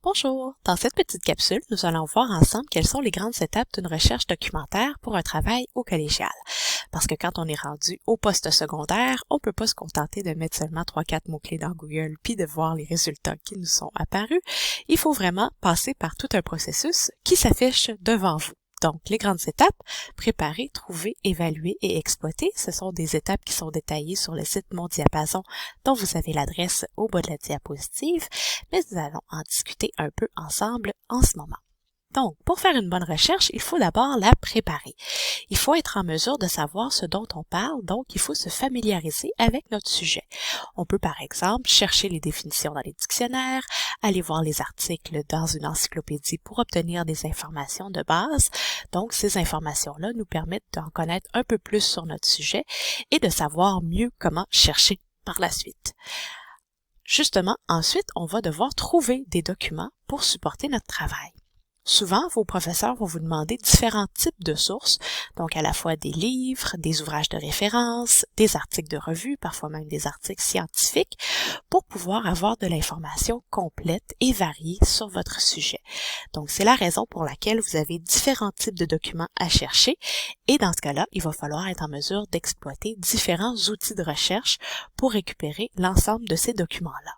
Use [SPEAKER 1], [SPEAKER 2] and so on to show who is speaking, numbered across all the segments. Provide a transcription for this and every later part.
[SPEAKER 1] Bonjour! Dans cette petite capsule, nous allons voir ensemble quelles sont les grandes étapes d'une recherche documentaire pour un travail au collégial. Parce que quand on est rendu au poste secondaire, on peut pas se contenter de mettre seulement 3-4 mots-clés dans Google puis de voir les résultats qui nous sont apparus. Il faut vraiment passer par tout un processus qui s'affiche devant vous. Donc, les grandes étapes, préparer, trouver, évaluer et exploiter, ce sont des étapes qui sont détaillées sur le site Mon Diapason dont vous avez l'adresse au bas de la diapositive, mais nous allons en discuter un peu ensemble en ce moment. Donc, pour faire une bonne recherche, il faut d'abord la préparer. Il faut être en mesure de savoir ce dont on parle, donc il faut se familiariser avec notre sujet. On peut par exemple chercher les définitions dans les dictionnaires, aller voir les articles dans une encyclopédie pour obtenir des informations de base. Donc, ces informations-là nous permettent d'en connaître un peu plus sur notre sujet et de savoir mieux comment chercher par la suite. Justement, ensuite, on va devoir trouver des documents pour supporter notre travail. Souvent, vos professeurs vont vous demander différents types de sources, donc à la fois des livres, des ouvrages de référence, des articles de revue, parfois même des articles scientifiques, pour pouvoir avoir de l'information complète et variée sur votre sujet. Donc, c'est la raison pour laquelle vous avez différents types de documents à chercher, et dans ce cas-là, il va falloir être en mesure d'exploiter différents outils de recherche pour récupérer l'ensemble de ces documents-là.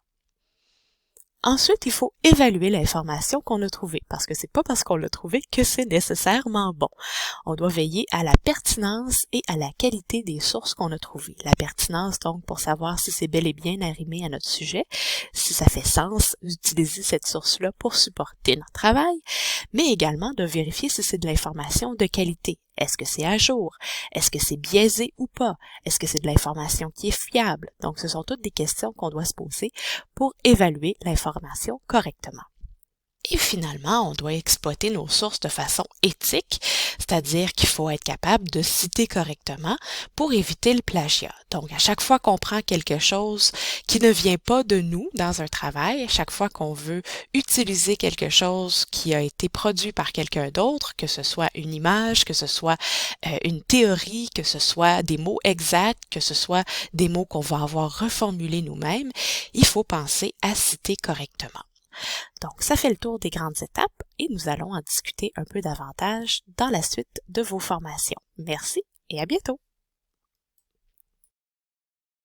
[SPEAKER 1] Ensuite, il faut évaluer l'information qu'on a trouvée, parce que c'est pas parce qu'on l'a trouvée que c'est nécessairement bon. On doit veiller à la pertinence et à la qualité des sources qu'on a trouvées. La pertinence, donc, pour savoir si c'est bel et bien arrimé à notre sujet, si ça fait sens d'utiliser cette source-là pour supporter notre travail, mais également de vérifier si c'est de l'information de qualité. Est-ce que c'est à jour? Est-ce que c'est biaisé ou pas? Est-ce que c'est de l'information qui est fiable? Donc, ce sont toutes des questions qu'on doit se poser pour évaluer l'information correctement. Et finalement, on doit exploiter nos sources de façon éthique, c'est-à-dire qu'il faut être capable de citer correctement pour éviter le plagiat. Donc, à chaque fois qu'on prend quelque chose qui ne vient pas de nous dans un travail, à chaque fois qu'on veut utiliser quelque chose qui a été produit par quelqu'un d'autre, que ce soit une image, que ce soit une théorie, que ce soit des mots exacts, que ce soit des mots qu'on va avoir reformulés nous-mêmes, il faut penser à citer correctement. Donc, ça fait le tour des grandes étapes et nous allons en discuter un peu davantage dans la suite de vos formations. Merci et à bientôt!